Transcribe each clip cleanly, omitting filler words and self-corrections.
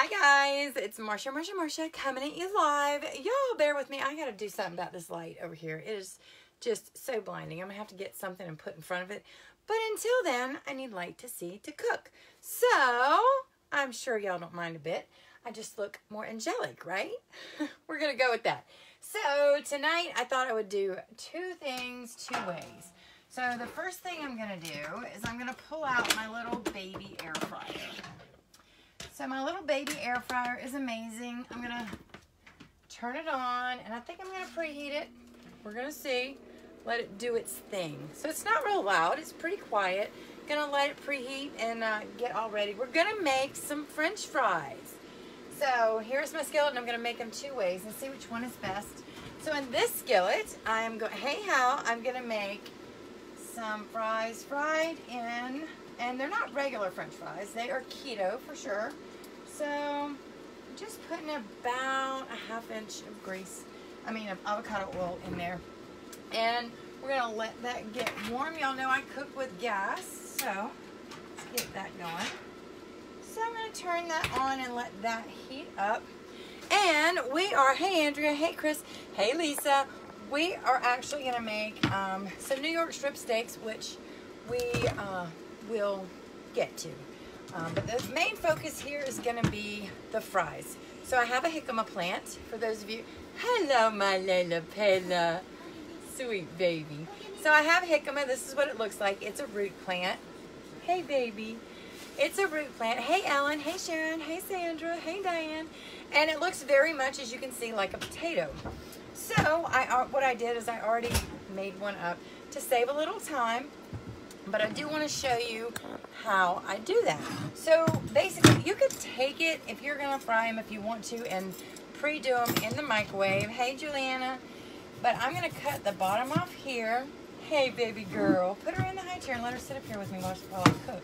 Hi guys, it's Marsha coming at you live. Y'all bear with me. I gotta do something about this light over here. It is just so blinding. I'm gonna have to get something and put in front of it. But until then, I need light to see to cook. So, I'm sure y'all don't mind a bit. I just look more angelic, right? We're gonna go with that. So, tonight I thought I would do two things, two ways. So, the first thing I'm gonna do is I'm gonna pull out my little baby air fryer. So my little baby air fryer is amazing. I'm gonna turn it on and I think I'm gonna preheat it. We're gonna see, let it do its thing. So it's not real loud, it's pretty quiet. Gonna let it preheat and get all ready. We're gonna make some French fries. So here's my skillet and I'm gonna make them two ways and see which one is best. So in this skillet, I'm gonna make some fries fried in, and they're not regular French fries, they are keto for sure. So just putting about a ½ inch of avocado oil in there. And we're gonna let that get warm. Y'all know I cook with gas, so let's get that going. So I'm gonna turn that on and let that heat up. And we are, hey Andrea, hey Chris, hey Lisa, we are actually gonna make some New York strip steaks, which we will get to. But the main focus here is going to be the fries. So I have a jicama plant, for those of you. Hello, my Layla Pella. Sweet baby. So I have jicama. This is what it looks like. It's a root plant. Hey, baby. It's a root plant. Hey, Ellen. Hey, Sharon. Hey, Sandra. Hey, Diane. And it looks very much, as you can see, like a potato. So what I did is I already made one up to save a little time. But I do want to show you how I do that. So basically, you could take it if you're going to fry them if you want to and pre-do them in the microwave. Hey, Juliana. But I'm going to cut the bottom off here. Hey, baby girl. Put her in the high chair and let her sit up here with me while I cook.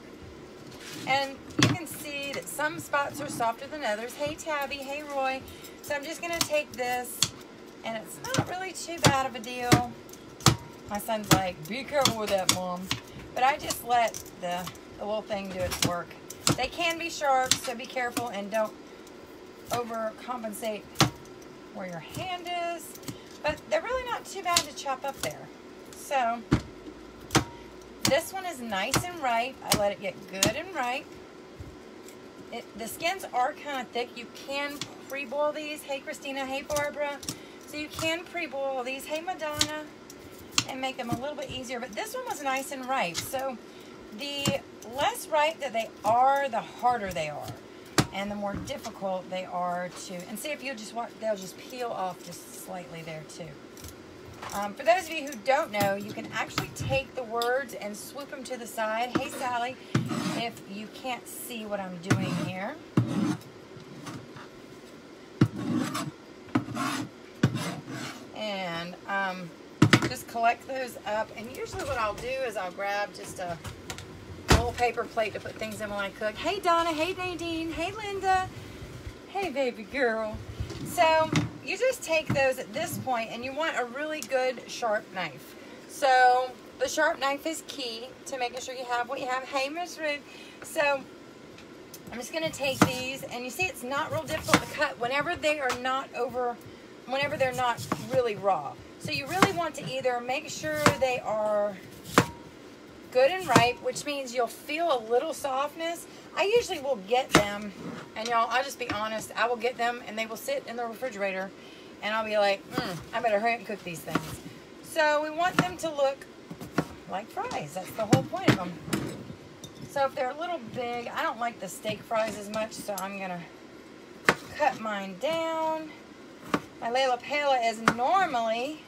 And you can see that some spots are softer than others. Hey, Tabby. Hey, Roy. So I'm just going to take this, and it's not really too bad of a deal. My son's like, be careful with that, Mom. But I just let the little thing do its work. They can be sharp, so be careful and don't overcompensate where your hand is. But they're really not too bad to chop up there. So this one is nice and ripe. I let it get good and ripe. The skins are kind of thick. You can pre-boil these. Hey, Christina. Hey, Barbara. So you can pre-boil these. Hey, Madonna. And make them a little bit easier, but this one was nice and ripe. So the less ripe that they are, the harder they are, and the more difficult they are to. And see, if you just watch, they'll just peel off just slightly there too. For those of you who don't know, you can actually take the words and swoop them to the side. Hey, Sally, if you can't see what I'm doing here. And just collect those up, and usually what I'll do is I'll grab just a little paper plate to put things in when I cook. Hey Donna, hey Nadine, hey Linda, hey baby girl. So you just take those at this point, and you want a really good sharp knife. So the sharp knife is key to making sure you have what you have. Hey Miss Ruth. So I'm just going to take these, and you see it's not real difficult to cut whenever they are not whenever they're not really raw. So you really want to either make sure they are good and ripe, which means you'll feel a little softness. I usually will get them, and y'all, I'll just be honest, I will get them and they will sit in the refrigerator, and I'll be like, I better hurry up and cook these things. So we want them to look like fries. That's the whole point of them. So if they're a little big, I don't like the steak fries as much, so I'm going to cut mine down. My Layla Pella is normally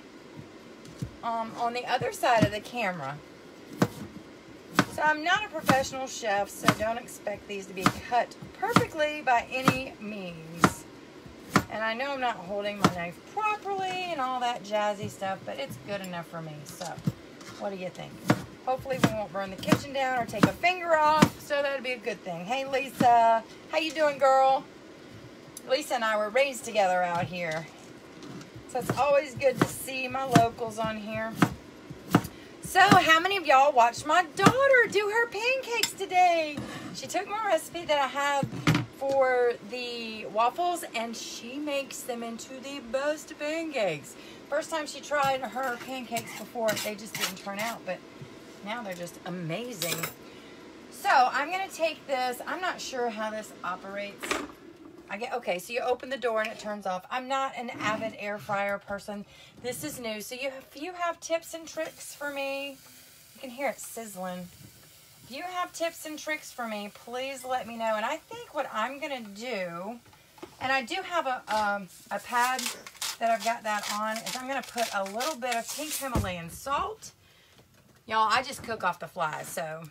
on the other side of the camera. So I'm not a professional chef, so don't expect these to be cut perfectly by any means. And I know I'm not holding my knife properly and all that jazzy stuff, but it's good enough for me. So what do you think? Hopefully we won't burn the kitchen down or take a finger off, so that'd be a good thing. Hey Lisa, how you doing, girl? Lisa and I were raised together out here. So it's always good to see my locals on here. So how many of y'all watched my daughter do her pancakes today? She took my recipe that I had for for the waffles, and she makes them into the best pancakes. First time she tried her pancakes before, they just didn't turn out, but now they're just amazing. So I'm gonna take this. I'm not sure how this operates. Okay, so you open the door and it turns off. I'm not an avid air fryer person. This is new. So if you have tips and tricks for me, you can hear it sizzling. If you have tips and tricks for me, please let me know. And I think what I'm gonna do, and I do have a pad that I've got that on, is I'm gonna put a little bit of pink Himalayan salt. Y'all, I just cook off the fly, so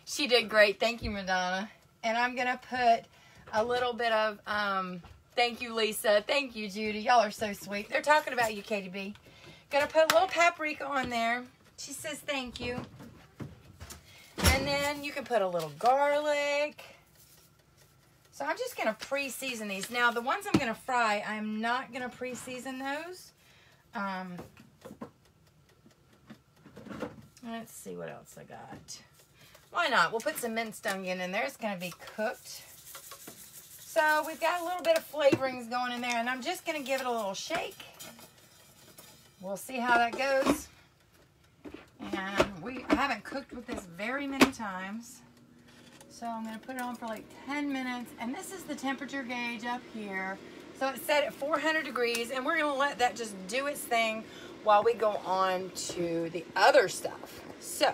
she did great. Thank you, Madonna. And I'm gonna put a little bit of, thank you, Lisa. Thank you, Judy. Y'all are so sweet. They're talking about you, Katie B. Gonna put a little paprika on there. She says thank you. And then you can put a little garlic. So I'm just gonna pre-season these. Now, the ones I'm gonna fry, I'm not gonna pre-season those. Let's see what else I got. Why not? We'll put some minced onion in there. It's gonna be cooked. So we've got a little bit of flavorings going in there, and I'm just gonna give it a little shake. We'll see how that goes. And I haven't cooked with this very many times. So I'm gonna put it on for like 10 minutes, and this is the temperature gauge up here. So it's set at 400 degrees, and we're gonna let that just do its thing while we go on to the other stuff. So,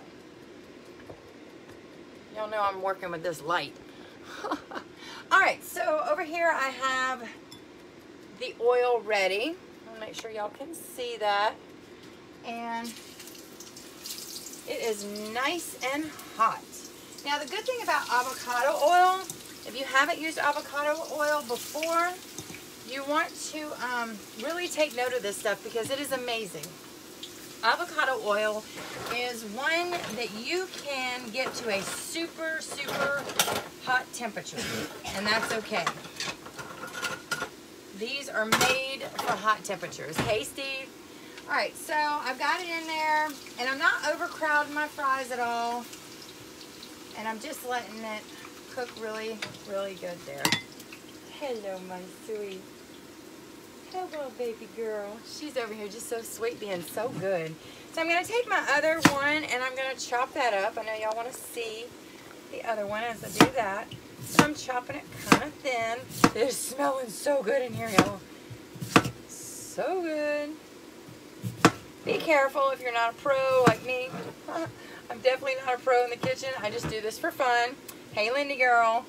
y'all know I'm working with this light. All right, so over here I have the oil ready. I'll make sure y'all can see that. And it is nice and hot. Now, the good thing about avocado oil, if you haven't used avocado oil before, you want to really take note of this stuff because it is amazing. Avocado oil is one that you can get to a super, super hot temperature, and that's okay. These are made for hot temperatures. Hey, Steve. All right, so I've got it in there, and I'm not overcrowding my fries at all, and I'm just letting it cook really, really good there. Hello, my sweet. Hello, baby girl. She's over here just so sweet, being so good. So I'm going to take my other one, and I'm going to chop that up. I know y'all want to see the other one as I do that. So I'm chopping it kind of thin. It is smelling so good in here, y'all. So good. Be careful if you're not a pro like me. I'm definitely not a pro in the kitchen. I just do this for fun. Hey, Lindy girl.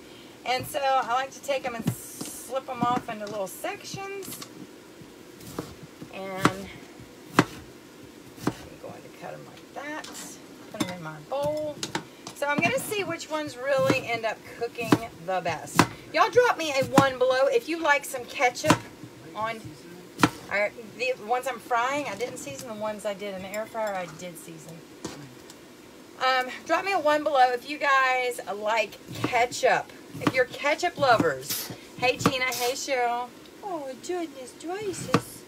And so I like to take them and slip them off into little sections. And I'm going to cut them like that. Put them in my bowl. So I'm going to see which ones really end up cooking the best. Y'all drop me a 1 below if you like some ketchup on the ones I'm frying. I didn't season the ones I did in the air fryer. I did season. Drop me a 1 below if you guys like ketchup. If you're ketchup lovers. Hey, Tina. Hey, Cheryl. Oh, goodness gracious.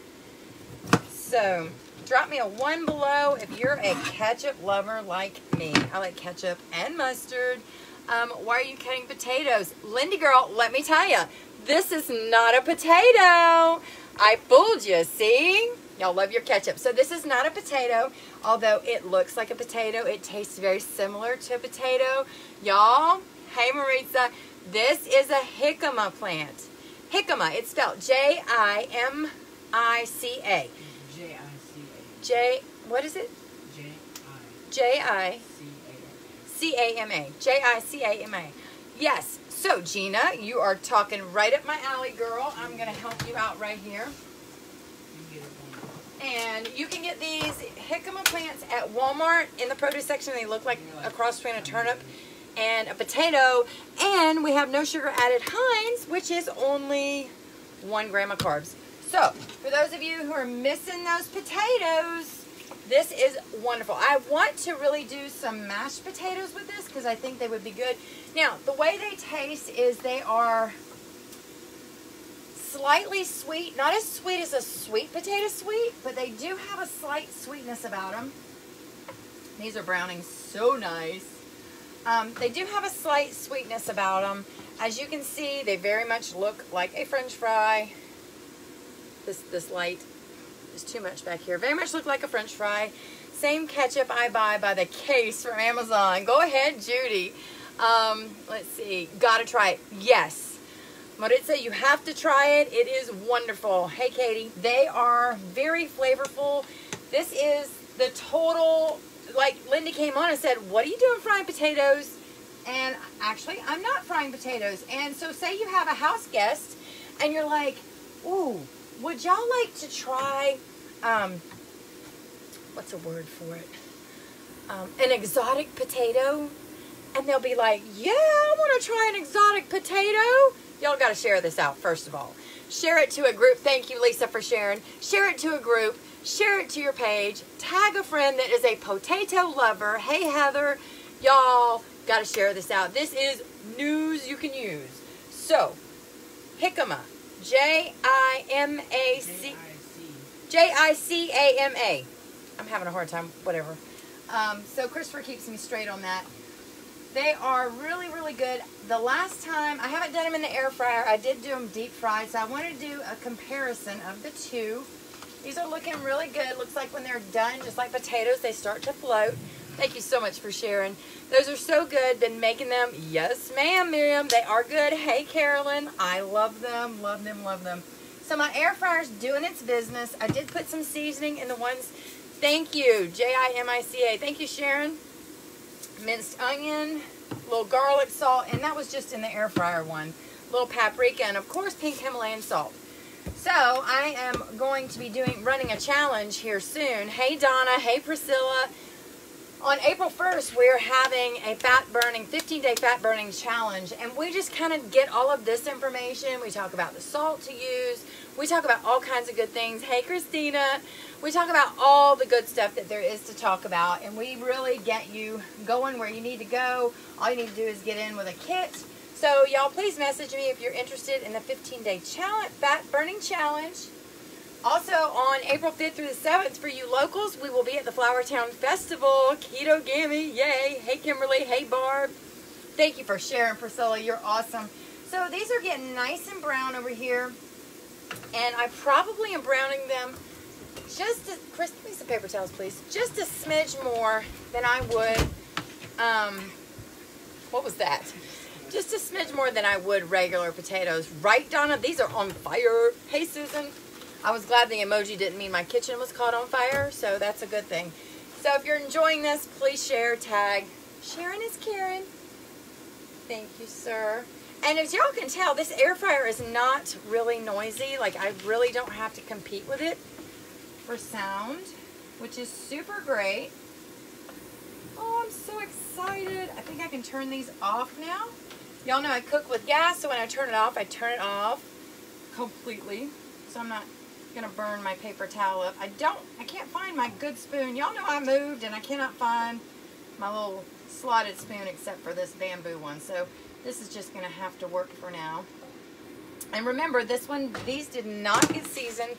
So, drop me a 1 below if you're a ketchup lover like me. I like ketchup and mustard. Why are you cutting potatoes? Lindy girl, let me tell you, this is not a potato. I fooled you, see? Y'all love your ketchup. So this is not a potato, although it looks like a potato. It tastes very similar to a potato. Y'all, hey Maritza, this is a jicama plant. Jicama, it's spelled J-I-M-I-C-A. What is it? J-I-C-A-M-A. J-I-C-A-M-A. Yes. So, Gina, you are talking right up my alley, girl. I'm going to help you out right here. And you can get these jicama plants at Walmart in the produce section. They look like a cross between a turnip and a potato. And we have no sugar added Heinz, which is only 1 gram of carbs. So, for those of you who are missing those potatoes, this is wonderful. I want to really do some mashed potatoes with this because I think they would be good. Now, the way they taste is they are slightly sweet. Not as sweet as a sweet potato sweet, but they do have a slight sweetness about them. These are browning so nice. They do have a slight sweetness about them. As you can see, they very much look like a French fry. This light is too much back here. Very much look like a French fry. Same ketchup I buy by the case from Amazon. Go ahead, Judy. Let's see. Gotta try it. Yes. Maritza, you have to try it. It is wonderful. Hey, Katie. They are very flavorful. This is the total, like Linda came on and said, what are you doing frying potatoes? And actually, I'm not frying potatoes. And so say you have a house guest and you're like, ooh, would y'all like to try, what's a word for it? An exotic potato? And they'll be like, yeah, I want to try an exotic potato. Y'all got to share this out, first of all. Share it to a group. Thank you, Lisa, for sharing. Share it to a group. Share it to your page. Tag a friend that is a potato lover. Hey, Heather, y'all got to share this out. This is news you can use. So, jicama. J-I-M-A-C. J-I-C-A-M-A. I'm having a hard time, whatever. So Christopher keeps me straight on that. They are really, really good. The last time, I haven't done them in the air fryer. I did do them deep fried, so I want to do a comparison of the two. These are looking really good. Looks like when they're done, just like potatoes, they start to float. Thank you so much for sharing. Those are so good. Been making them. Yes, ma'am, Miriam. They are good. Hey, Carolyn. I love them. Love them. Love them. So my air fryer's doing its business. I did put some seasoning in the ones. Thank you. J-I-M-I-C-A. Thank you, Sharon. Minced onion, little garlic salt, and that was just in the air fryer one. Little paprika, and of course, pink Himalayan salt. So I am going to be running a challenge here soon. Hey, Donna. Hey, Priscilla. On April 1st, we're having a 15-day fat burning challenge, and we just kind of get all of this information. We talk about the salt to use. We talk about all kinds of good things. Hey, Christina. We talk about all the good stuff that there is to talk about, and we really get you going where you need to go. All you need to do is get in with a kit. So, y'all, please message me if you're interested in the 15-day challenge, fat burning challenge. Also, on April 5th through the 7th, for you locals, we will be at the Flowertown Festival. Keto Gimme, yay. Hey, Kimberly. Hey, Barb. Thank you for sharing, Priscilla. You're awesome. So, these are getting nice and brown over here. And I probably am browning them just a, Chris, give me some paper towels, please. Just a smidge more than I would, what was that? Just a smidge more than I would regular potatoes. Right, Donna? These are on fire. Hey, Susan. I was glad the emoji didn't mean my kitchen was caught on fire, so that's a good thing. So if you're enjoying this, please share, tag. Sharon is Karen. Thank you, sir. And as y'all can tell, this air fryer is not really noisy. Like, I really don't have to compete with it for sound, which is super great. Oh, I'm so excited. I think I can turn these off now. Y'all know I cook with gas, so when I turn it off completely. So I'm not gonna burn my paper towel up. I can't find my good spoon. Y'all know I moved and I cannot find my little slotted spoon except for this bamboo one. So this is just gonna have to work for now. And remember, these did not get seasoned.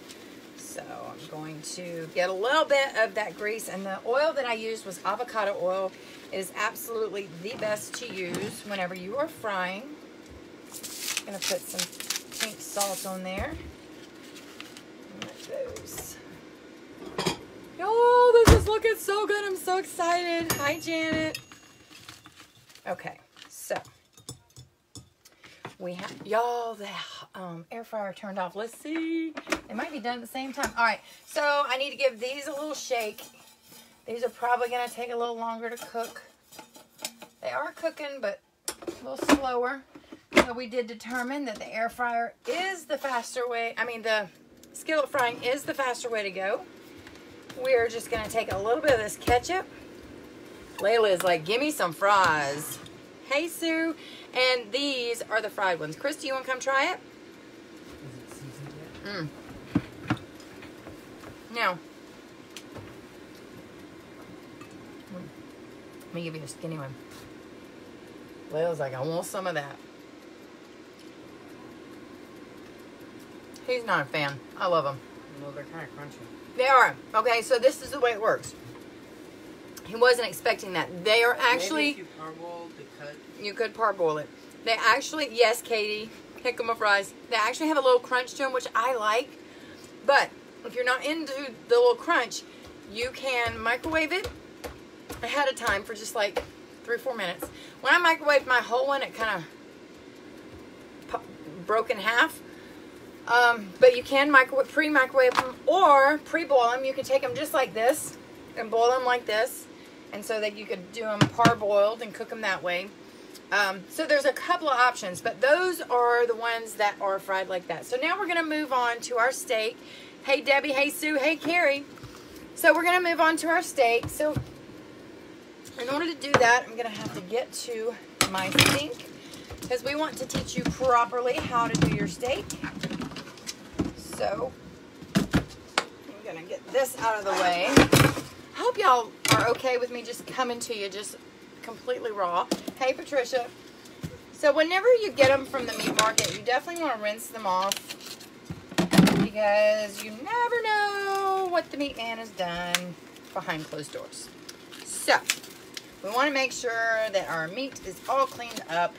So I'm going to get a little bit of that grease, and the oil that I used was avocado oil. It is absolutely the best to use whenever you are frying. I'm gonna put some pink salt on there. Like those. Oh, this is looking so good. I'm so excited. Hi, Janet. Okay, so we have, y'all, the air fryer turned off. Let's see. They might be done at the same time. All right, so I need to give these a little shake. These are probably going to take a little longer to cook. They are cooking, but a little slower. So we did determine that the air fryer is the faster way. I mean, the skillet frying is the faster way to go. We're just going to take a little bit of this ketchup. Layla is like, give me some fries. Hey, Sue. And these are the fried ones. Chris, do you want to come try it? Is it seasoned yet? No. Let me give you a skinny one. Layla's like, I want some of that. He's not a fan. I love them. Well, they're kind of crunchy. They are. Okay, so this is the way it works. He wasn't expecting that. They are actually... Maybe if you parboil the cut. You could parboil it. They actually, yes, Katie, Keto Fries, they actually have a little crunch to them, which I like. But if you're not into the little crunch, you can microwave it ahead of time for just like 3 or 4 minutes. When I microwaved my whole one, it kind of broke in half. But you can pre-microwave them or pre-boil them. You can take them just like this and boil them like this. And so that you could do them parboiled and cook them that way. So there's a couple of options, but those are the ones that are fried like that. So now we're going to move on to our steak. Hey, Debbie. Hey, Sue. Hey, Carrie. So we're going to move on to our steak. So in order to do that, I'm going to have to get to my sink because we want to teach you properly how to do your steak. So I'm going to get this out of the way. I hope y'all are okay with me just coming to you just completely raw. Hey, Patricia. So whenever you get them from the meat market, you definitely want to rinse them off because you never know what the meat man has done behind closed doors. So we want to make sure that our meat is all cleaned up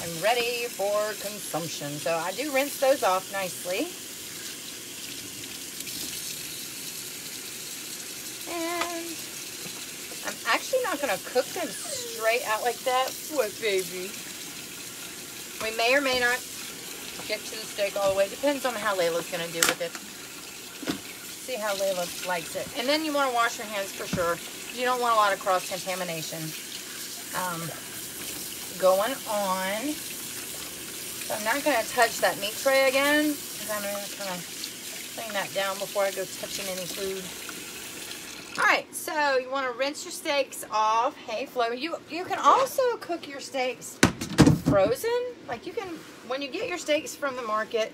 and ready for consumption. So I do rinse those off nicely. And I'm actually not going to cook them straight out like that. What, baby? We may or may not get to the steak all the way. Depends on how Layla's going to do with it. See how Layla likes it. And then you want to wash your hands for sure. You don't want a lot of cross-contamination going on. So I'm not going to touch that meat tray again because I'm going to kind of clean that down before I go touching any food. Alright, so you want to rinse your steaks off. Hey, Flo, you can also cook your steaks frozen. Like you can, when you get your steaks from the market,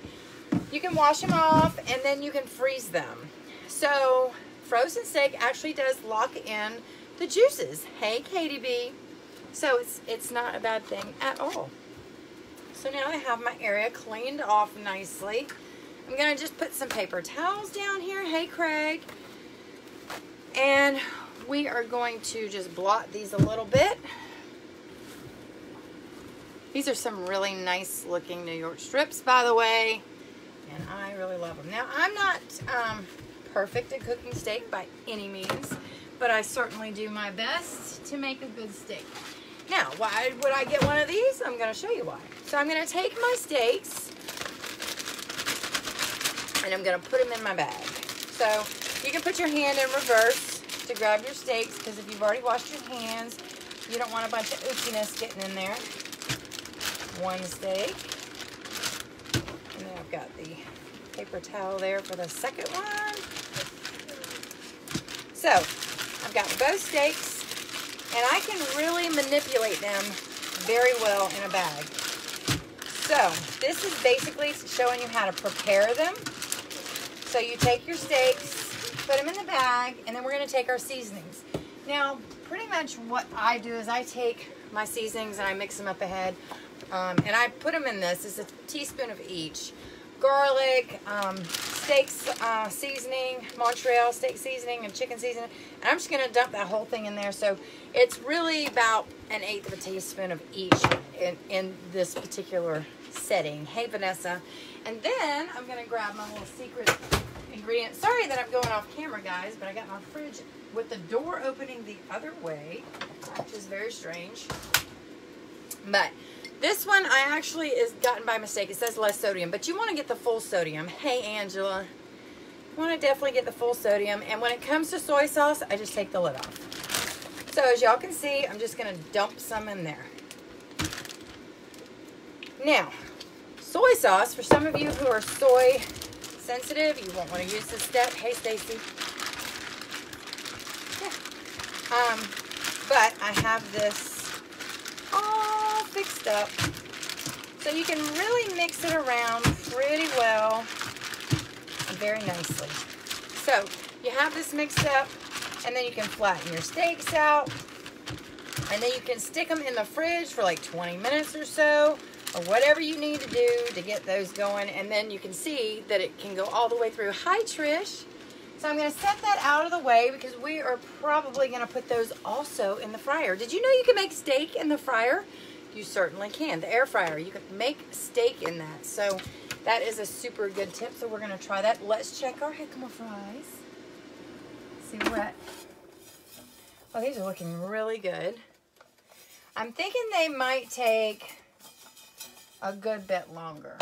you can wash them off and then you can freeze them. So frozen steak actually does lock in the juices. Hey, Katie B. So it's not a bad thing at all. So now I have my area cleaned off nicely. I'm going to just put some paper towels down here. Hey, Craig. And we are going to just blot these a little bit. These are some really nice looking New York strips, by the way. And I really love them. Now, I'm not perfect at cooking steak by any means, but I certainly do my best to make a good steak. Now, why would I get one of these? I'm going to show you why. So I'm going to take my steaks and I'm going to put them in my bag. So you can put your hand in reverse to grab your steaks because if you've already washed your hands, you don't want a bunch of ookiness getting in there. One steak. And then I've got the paper towel there for the second one. So I've got both steaks and I can really manipulate them very well in a bag. So this is basically showing you how to prepare them. So you take your steaks, put them in the bag, and then we're going to take our seasonings. Now, pretty much what I do is I take my seasonings and I mix them up ahead. And I put them in this. It's a teaspoon of each. Garlic, steak seasoning, Montreal steak seasoning, and chicken seasoning. And I'm just going to dump that whole thing in there. So it's really about 1/8 of a teaspoon of each in this particular setting. Hey, Vanessa. And then I'm going to grab my little secret ingredient. Sorry that I'm going off camera, guys, but I got my fridge with the door opening the other way, which is very strange. But this one I actually is gotten by mistake. It says less sodium, but you want to get the full sodium. Hey, Angela. You want to definitely get the full sodium. And when it comes to soy sauce, I just take the lid off. So as y'all can see, I'm just going to dump some in there. Now, soy sauce, for some of you who are soy sensitive, you won't want to use this step. Hey, Stacy. Yeah. But I have this all fixed up. So you can really mix it around pretty well and very nicely. So you have this mixed up, and then you can flatten your steaks out, and then you can stick them in the fridge for like 20 minutes or so, or whatever you need to do to get those going, and then you can see that it can go all the way through. Hi, Trish. So I'm going to set that out of the way because we are probably going to put those also in the fryer. Did you know you can make steak in the fryer? you certainly can. The air fryer, you can make steak in that. So that is a super good tip. So we're going to try that. Let's check our jicama fries. See what. Oh, these are looking really good. I'm thinking they might take a good bit longer.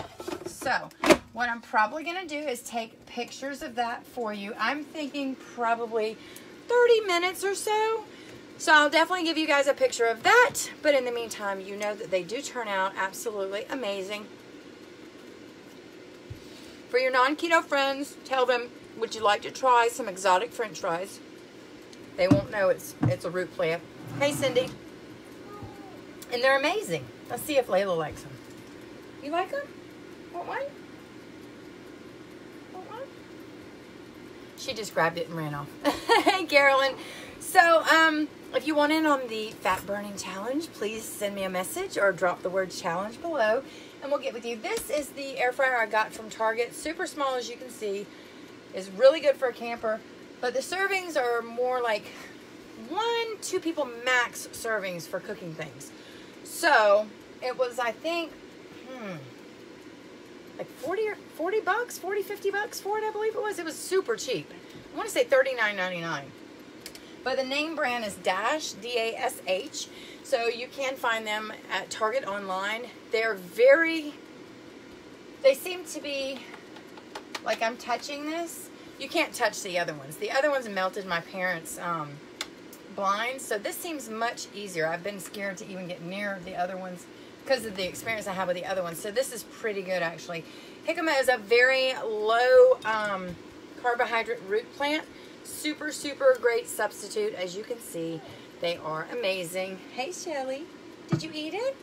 So what I'm probably going to do is take pictures of that for you. I'm thinking probably 30 minutes or so. So I'll definitely give you guys a picture of that. But in the meantime, you know that they do turn out absolutely amazing. For your non-keto friends, tell them, would you like to try some exotic french fries? They won't know it's a root plant. Hey, Cindy. And they're amazing. Let's see if Layla likes them. You like them? Want one? Want one? She just grabbed it and ran off. Hey, Carolyn. So, if you want in on the fat burning challenge, please send me a message or drop the word challenge below and we'll get with you. This is the air fryer I got from Target. Super small, as you can see. Is really good for a camper. But the servings are more like 1-2 people max servings for cooking things. So, it was, I think, like 40 bucks, 50 bucks for it, I believe it was. It was super cheap. I want to say $39.99. But the name brand is Dash, D-A-S-H. So you can find them at Target online. They seem to be, like I'm touching this. You can't touch the other ones. The other ones melted my parents' blinds. So this seems much easier. I've been scared to even get near the other ones because of the experience I had with the other ones. So this is pretty good, actually. Jicama is a very low carbohydrate root plant. Super, super great substitute. As you can see, they are amazing. Hey, Shelly. Did you eat it?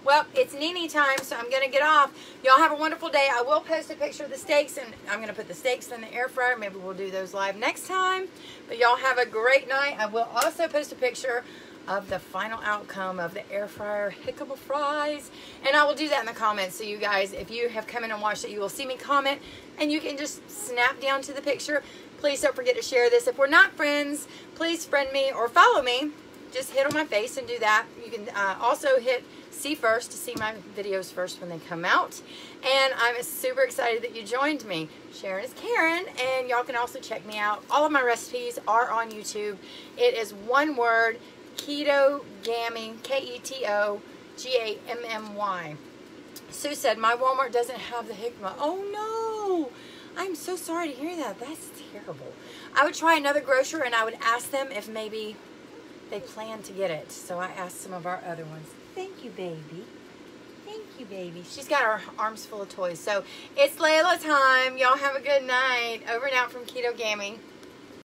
Well, it's Nene time, so I'm going to get off. Y'all have a wonderful day. I will post a picture of the steaks, and I'm going to put the steaks in the air fryer. Maybe we'll do those live next time. But y'all have a great night. I will also post a picture of the final outcome of the air fryer jicama fries. And I will do that in the comments. So you guys, if you have come in and watched it, you will see me comment. And you can just snap down to the picture. Please don't forget to share this. If we're not friends, please friend me or follow me. Just hit on my face and do that. You can also hit see first to see my videos first when they come out. And I'm super excited that you joined me. Sharon is Karen, and y'all can also check me out. All of my recipes are on YouTube. It is one word, Keto Gammy, K-E-T-O-G-A-M-M-Y. Sue said, my Walmart doesn't have the jicama. Oh no! I'm so sorry to hear that. That's terrible. I would try another grocer and I would ask them if maybe they plan to get it. So I asked some of our other ones. Thank you, baby. Thank you, baby. She's got her arms full of toys. So it's Layla time. Y'all have a good night. Over and out from Keto Gammy.